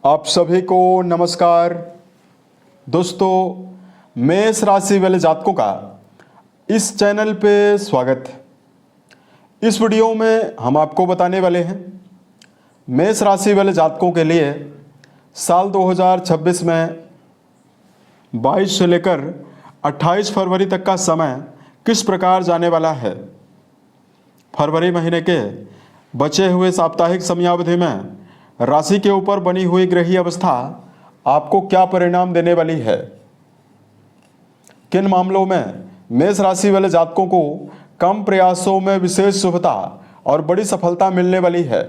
आप सभी को नमस्कार। दोस्तों, मेष राशि वाले जातकों का इस चैनल पे स्वागत है। इस वीडियो में हम आपको बताने वाले हैं मेष राशि वाले जातकों के लिए साल 2026 में 22 से लेकर 28 फरवरी तक का समय किस प्रकार जाने वाला है। फरवरी महीने के बचे हुए साप्ताहिक समयावधि में राशि के ऊपर बनी हुई ग्रही अवस्था आपको क्या परिणाम देने वाली है। किन मामलों में मेष राशि वाले जातकों को कम प्रयासों में विशेष शुभता और बड़ी सफलता मिलने वाली है,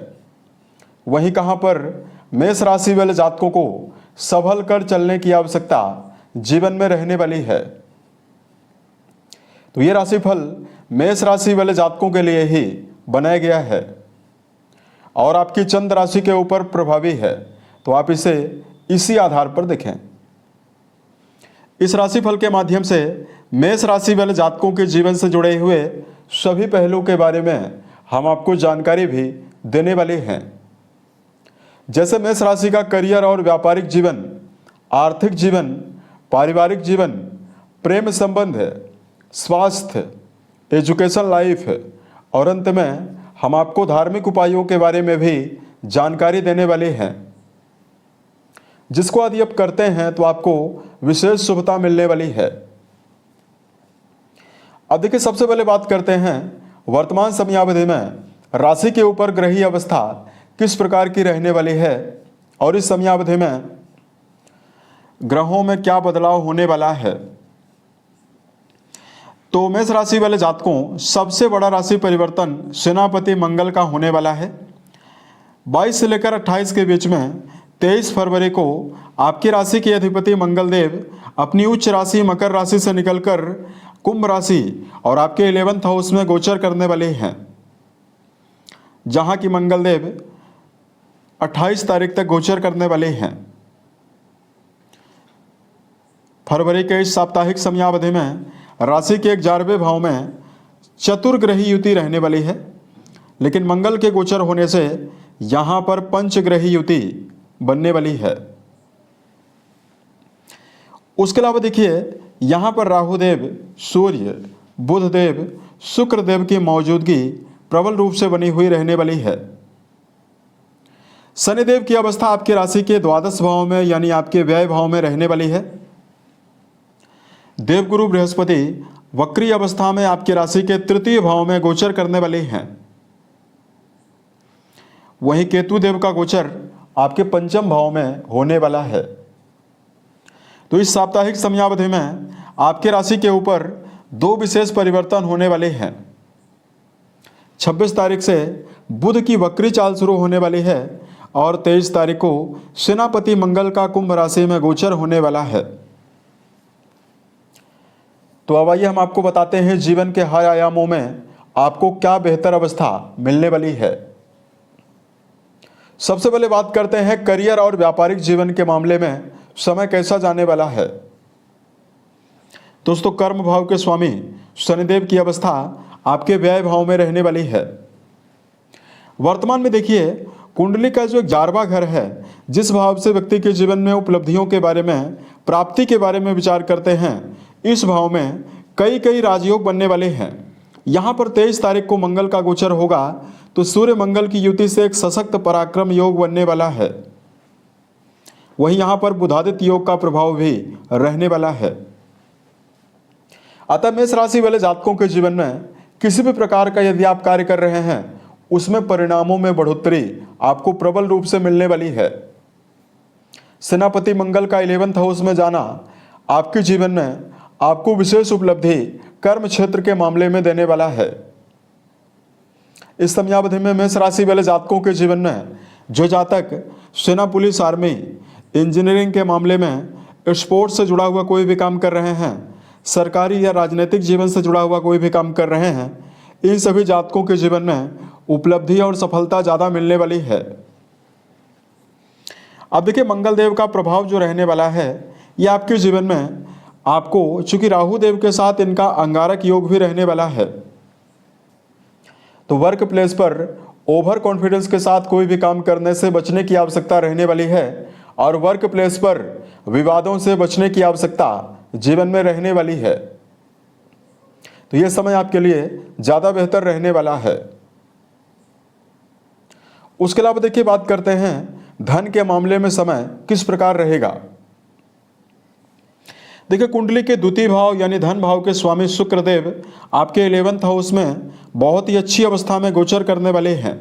वहीं कहां पर मेष राशि वाले जातकों को संभल कर चलने की आवश्यकता जीवन में रहने वाली है। तो ये राशिफल मेष राशि वाले जातकों के लिए ही बनाया गया है और आपकी चंद्र राशि के ऊपर प्रभावी है, तो आप इसे इसी आधार पर देखें। इस राशिफल के माध्यम से मेष राशि वाले जातकों के जीवन से जुड़े हुए सभी पहलुओं के बारे में हम आपको जानकारी भी देने वाले हैं। जैसे मेष राशि का करियर और व्यापारिक जीवन, आर्थिक जीवन, पारिवारिक जीवन, प्रेम संबंध, स्वास्थ्य, एजुकेशन लाइफ और अंत में हम आपको धार्मिक उपायों के बारे में भी जानकारी देने वाले हैं, जिसको यदि आप करते हैं तो आपको विशेष शुभता मिलने वाली है। अब देखिए, सबसे पहले बात करते हैं वर्तमान समयावधि में राशि के ऊपर ग्रही अवस्था किस प्रकार की रहने वाली है और इस समयावधि में ग्रहों में क्या बदलाव होने वाला है। तो मेष राशि वाले जातकों, सबसे बड़ा राशि परिवर्तन सेनापति मंगल का होने वाला है। 22 से लेकर 28 के बीच में 23 फरवरी को आपकी राशि के अधिपति मंगल देव अपनी उच्च राशि मकर राशि से निकलकर कुंभ राशि और आपके 11th हाउस में गोचर करने वाले हैं, जहां की मंगल देव 28 तारीख तक गोचर करने वाले हैं। फरवरी के इस साप्ताहिक समयावधि में राशि के 11वें भाव में चतुर्ग्रही युति रहने वाली है, लेकिन मंगल के गोचर होने से यहां पर पंचग्रही युति बनने वाली है। उसके अलावा देखिए, यहां पर राहुदेव, सूर्य, बुधदेव, शुक्रदेव की मौजूदगी प्रबल रूप से बनी हुई रहने वाली है। शनिदेव की अवस्था आपकी राशि के द्वादश भाव में यानी आपके व्यय भाव में रहने वाली है। देवगुरु बृहस्पति वक्री अवस्था में आपकी राशि के तृतीय भाव में गोचर करने वाले हैं। वहीं केतु देव का गोचर आपके पंचम भाव में होने वाला है। तो इस साप्ताहिक समयावधि में आपके राशि के ऊपर दो विशेष परिवर्तन होने वाले हैं। 26 तारीख से बुध की वक्री चाल शुरू होने वाली है और 23 तारीख को सेनापति मंगल का कुंभ राशि में गोचर होने वाला है। तो अब आइए हम आपको बताते हैं जीवन के हर आयामों में आपको क्या बेहतर अवस्था मिलने वाली है। सबसे पहले बात करते हैं करियर और व्यापारिक जीवन के मामले में समय कैसा जाने वाला है। दोस्तों, कर्म भाव के स्वामी शनिदेव की अवस्था आपके व्यय भाव में रहने वाली है। वर्तमान में देखिए, कुंडली का जो 11वां घर है, जिस भाव से व्यक्ति के जीवन में उपलब्धियों के बारे में, प्राप्ति के बारे में विचार करते हैं, इस भाव में कई राजयोग बनने वाले हैं। यहाँ पर 23 तारीख को मंगल का गोचर होगा तो सूर्य मंगल की युति से एक सशक्त पराक्रम योग बनने वाला है। वहीं यहाँ पर बुधादित्य योग का प्रभाव भी रहने वाला है। अतः मेष राशि वाले जातकों के जीवन में किसी भी प्रकार का यदि आप कार्य कर रहे हैं, उसमें परिणामों में बढ़ोतरी आपको प्रबल रूप से मिलने वाली है। सेनापति मंगल का 11th हाउस में जाना आपके जीवन में आपको विशेष उपलब्धि कर्म क्षेत्र के मामले में देने वाला है। इस समयावधि में मेष राशि वाले जातकों के जीवन में जो जातक सेना, पुलिस, आर्मी, इंजीनियरिंग के मामले में, स्पोर्ट्स से जुड़ा हुआ कोई भी काम कर रहे हैं, सरकारी या राजनीतिक जीवन से जुड़ा हुआ कोई भी काम कर रहे हैं, इन सभी जातकों के जीवन में उपलब्धि और सफलता ज़्यादा मिलने वाली है। अब देखिए, मंगल देव का प्रभाव जो रहने वाला है, ये आपके जीवन में आपको, चूंकि राहु देव के साथ इनका अंगारक योग भी रहने वाला है, तो वर्क प्लेस पर ओवर कॉन्फिडेंस के साथ कोई भी काम करने से बचने की आवश्यकता रहने वाली है और वर्क प्लेस पर विवादों से बचने की आवश्यकता जीवन में रहने वाली है। तो यह समय आपके लिए ज़्यादा बेहतर रहने वाला है। उसके अलावा देखिए बात करते हैं धन के मामले में समय किस प्रकार रहेगा। देखिए कुंडली के द्वितीय भाव यानी धन भाव के स्वामी शुक्रदेव आपके 11th हाउस में बहुत ही अच्छी अवस्था में गोचर करने वाले हैं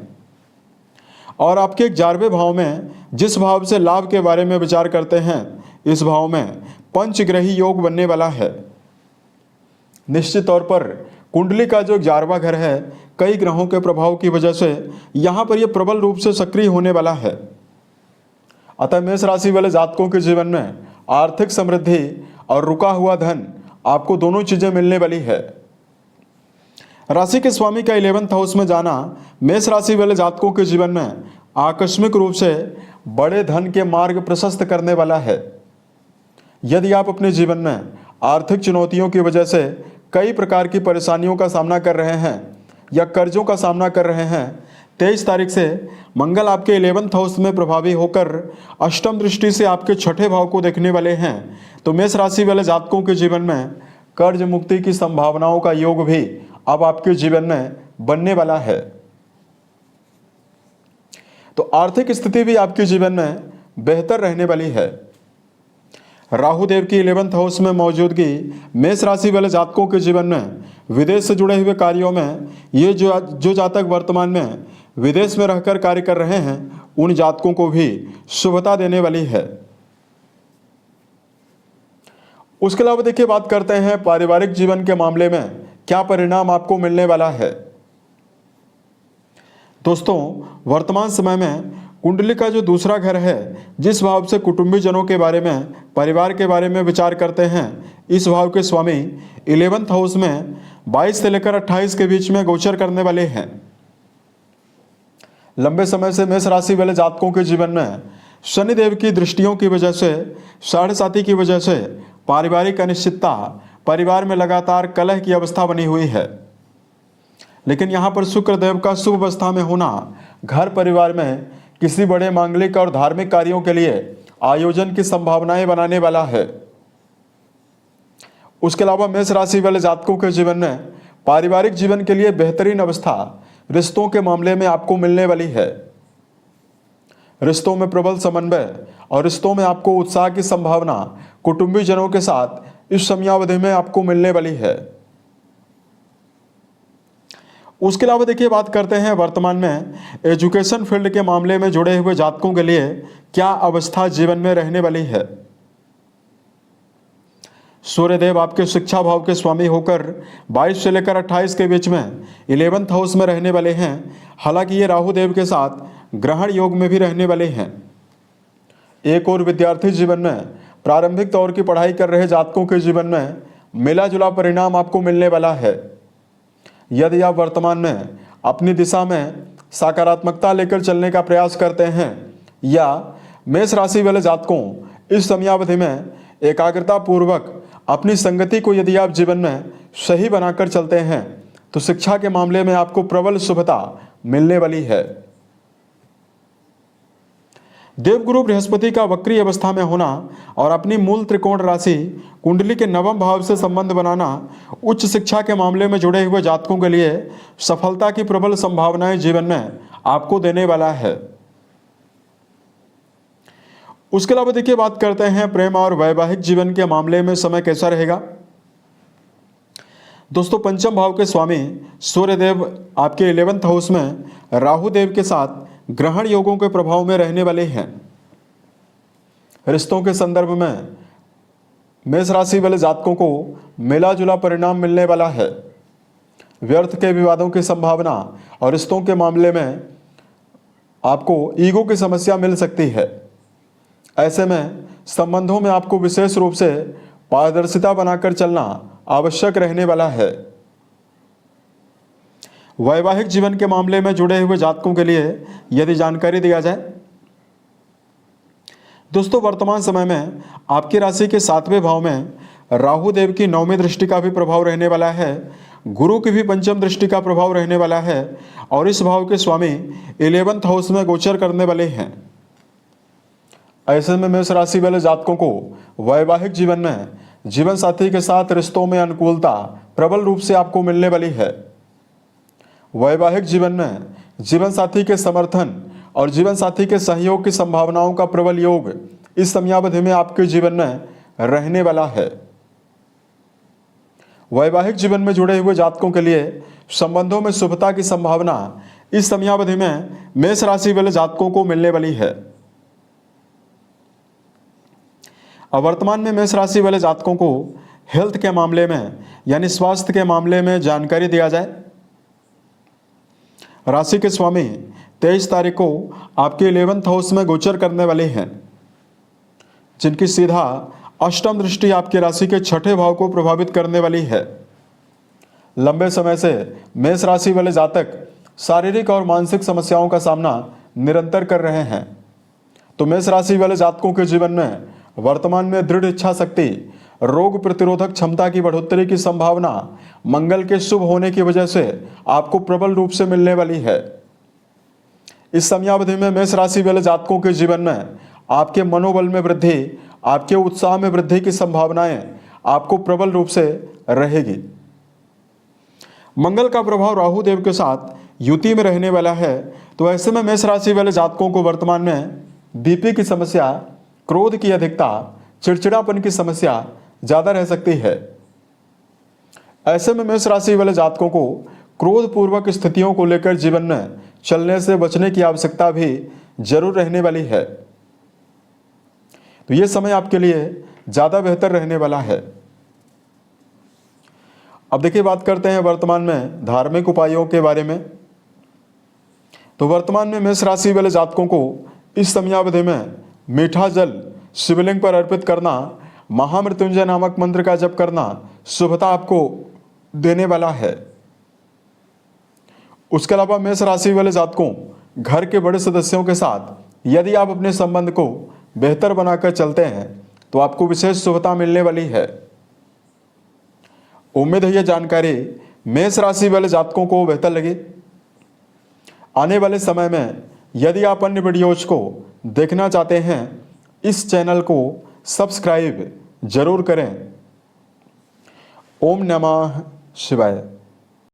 और आपके 11वें भाव में जिस भाव से लाभ के बारे में विचार करते हैं इस भाव में पंचग्रही योग बनने वाला है। निश्चित तौर पर कुंडली का जो 11वां घर है कई ग्रहों के प्रभाव की वजह से यहाँ पर यह प्रबल रूप से सक्रिय होने वाला है। अतः मेष राशि वाले जातकों के जीवन में आर्थिक समृद्धि और रुका हुआ धन आपको दोनों चीजें मिलने वाली है। राशि के स्वामी का 11th हाउस में जाना मेष राशि वाले जातकों के जीवन में आकस्मिक रूप से बड़े धन के मार्ग प्रशस्त करने वाला है। यदि आप अपने जीवन में आर्थिक चुनौतियों की वजह से कई प्रकार की परेशानियों का सामना कर रहे हैं या कर्जों का सामना कर रहे हैं, 23 तारीख से मंगल आपके 11th हाउस में प्रभावी होकर अष्टम दृष्टि से आपके छठे भाव को देखने वाले हैं। तो मेष राशि वाले जातकों के जीवन में कर्ज मुक्ति की संभावनाओं का योग भी अब आपके जीवन में बनने वाला है। तो आर्थिक स्थिति भी आपके जीवन में बेहतर रहने वाली है। राहु देव की 11th हाउस में मौजूदगी मेष राशि वाले जातकों के जीवन में विदेश से जुड़े हुए कार्यों में ये जो जातक वर्तमान में विदेश में रहकर कार्य कर रहे हैं उन जातकों को भी शुभता देने वाली है। उसके अलावा देखिए बात करते हैं पारिवारिक जीवन के मामले में क्या परिणाम आपको मिलने वाला है। दोस्तों वर्तमान समय में कुंडली का जो दूसरा घर है जिस भाव से कुटुंबी जनों के बारे में परिवार के बारे में विचार करते हैं इस भाव के स्वामी 11th हाउस में 22 से लेकर 28 के बीच में गोचर करने वाले हैं। लंबे समय से मेष राशि वाले जातकों के जीवन में शनिदेव की दृष्टियों की वजह से साढ़े साथी की वजह से पारिवारिक अनिश्चितता परिवार में लगातार कलह की अवस्था बनी हुई है। लेकिन यहाँ पर शुक्रदेव का शुभ अवस्था में होना घर परिवार में किसी बड़े मांगलिक और धार्मिक कार्यों के लिए आयोजन की संभावनाएं बनाने वाला है। उसके अलावा मेष राशि वाले जातकों के जीवन में पारिवारिक जीवन के लिए बेहतरीन अवस्था रिश्तों के मामले में आपको मिलने वाली है। रिश्तों में प्रबल समन्वय और रिश्तों में आपको उत्साह की संभावना कुटुंबी जनों के साथ इस समयावधि में आपको मिलने वाली है। उसके अलावा देखिए बात करते हैं वर्तमान में एजुकेशन फील्ड के मामले में जुड़े हुए जातकों के लिए क्या अवस्था जीवन में रहने वाली है। सूर्यदेव आपके शिक्षा भाव के स्वामी होकर 22 से लेकर 28 के बीच में 11th हाउस में रहने वाले हैं। हालांकि ये राहु देव के साथ ग्रहण योग में भी रहने वाले हैं। एक और विद्यार्थी जीवन में प्रारंभिक तौर की पढ़ाई कर रहे जातकों के जीवन में मिला जुला परिणाम आपको मिलने वाला है। यदि आप वर्तमान में अपनी दिशा में सकारात्मकता लेकर चलने का प्रयास करते हैं या मेष राशि वाले जातकों इस समयावधि में एकाग्रता पूर्वक अपनी संगति को यदि आप जीवन में सही बनाकर चलते हैं तो शिक्षा के मामले में आपको प्रबल शुभता मिलने वाली है। देवगुरु बृहस्पति का वक्री अवस्था में होना और अपनी मूल त्रिकोण राशि कुंडली के 9वें भाव से संबंध बनाना उच्च शिक्षा के मामले में जुड़े हुए जातकों के लिए सफलता की प्रबल संभावनाएं जीवन में आपको देने वाला है। उसके अलावा देखिए बात करते हैं प्रेम और वैवाहिक जीवन के मामले में समय कैसा रहेगा। दोस्तों पंचम भाव के स्वामी सूर्यदेव आपके 11th हाउस में राहु देव के साथ ग्रहण योगों के प्रभाव में रहने वाले हैं। रिश्तों के संदर्भ में मेष राशि वाले जातकों को मिला जुला परिणाम मिलने वाला है। व्यर्थ के विवादों की संभावना और रिश्तों के मामले में आपको ईगो की समस्या मिल सकती है। ऐसे में संबंधों में आपको विशेष रूप से पारदर्शिता बनाकर चलना आवश्यक रहने वाला है। वैवाहिक जीवन के मामले में जुड़े हुए जातकों के लिए यदि जानकारी दिया जाए दोस्तों वर्तमान समय में आपकी राशि के 7वें भाव में राहु देव की 9वीं दृष्टि का भी प्रभाव रहने वाला है। गुरु की भी 5म दृष्टि का प्रभाव रहने वाला है और इस भाव के स्वामी 11th हाउस में गोचर करने वाले हैं। ऐसे में मेष राशि वाले जातकों को वैवाहिक जीवन में जीवन साथी के साथ रिश्तों में अनुकूलता प्रबल रूप से आपको मिलने वाली है। वैवाहिक जीवन में जीवन साथी के समर्थन और जीवन साथी के सहयोग की संभावनाओं का प्रबल योग इस समयावधि में आपके जीवन में रहने वाला है। वैवाहिक जीवन में जुड़े हुए जातकों के लिए संबंधों में शुभता की संभावना इस समयावधि में मेष राशि वाले जातकों को मिलने वाली है। अब वर्तमान में मेष राशि वाले जातकों को हेल्थ के मामले में यानी स्वास्थ्य के मामले में जानकारी दिया जाए। राशि के स्वामी 23 तारीख को आपके 11th हाउस में गोचर करने वाले हैं, जिनकी सीधा अष्टम दृष्टि आपकी राशि के छठे भाव को प्रभावित करने वाली है। लंबे समय से मेष राशि वाले जातक शारीरिक और मानसिक समस्याओं का सामना निरंतर कर रहे हैं। तो मेष राशि वाले जातकों के जीवन में वर्तमान में दृढ़ इच्छा शक्ति, रोग प्रतिरोधक क्षमता की बढ़ोतरी की संभावना मंगल के शुभ होने की वजह से आपको प्रबल रूप से मिलने वाली है। इस समयावधि में मेष राशि वाले जातकों के जीवन में आपके मनोबल में वृद्धि, आपके उत्साह में वृद्धि की संभावनाएं आपको प्रबल रूप से रहेगी। मंगल का प्रभाव राहु देव के साथ युति में रहने वाला है, तो ऐसे में मेष राशि वाले जातकों को वर्तमान में बीपी की समस्या, क्रोध की अधिकता, चिड़चिड़ापन की समस्या ज्यादा रह सकती है। ऐसे में मेष राशि वाले जातकों को क्रोधपूर्वक स्थितियों को लेकर जीवन में चलने से बचने की आवश्यकता भी जरूर रहने वाली है। तो ये समय आपके लिए ज्यादा बेहतर रहने वाला है। अब देखिए, बात करते हैं वर्तमान में धार्मिक उपायों के बारे में। तो वर्तमान में मेष राशि वाले जातकों को इस समयावधि में मीठा जल शिवलिंग पर अर्पित करना, महामृत्युंजय नामक मंत्र का जप करना शुभता आपको देने वाला है। उसके अलावा मेष राशि वाले जातकों घर के बड़े सदस्यों के साथ यदि आप अपने संबंध को बेहतर बनाकर चलते हैं तो आपको विशेष शुभता मिलने वाली है। उम्मीद है यह जानकारी मेष राशि वाले जातकों को बेहतर लगी। आने वाले समय में यदि आप अन्य वीडियोज को देखना चाहते हैं, इस चैनल को सब्सक्राइब जरूर करें। ओम नमः शिवाय।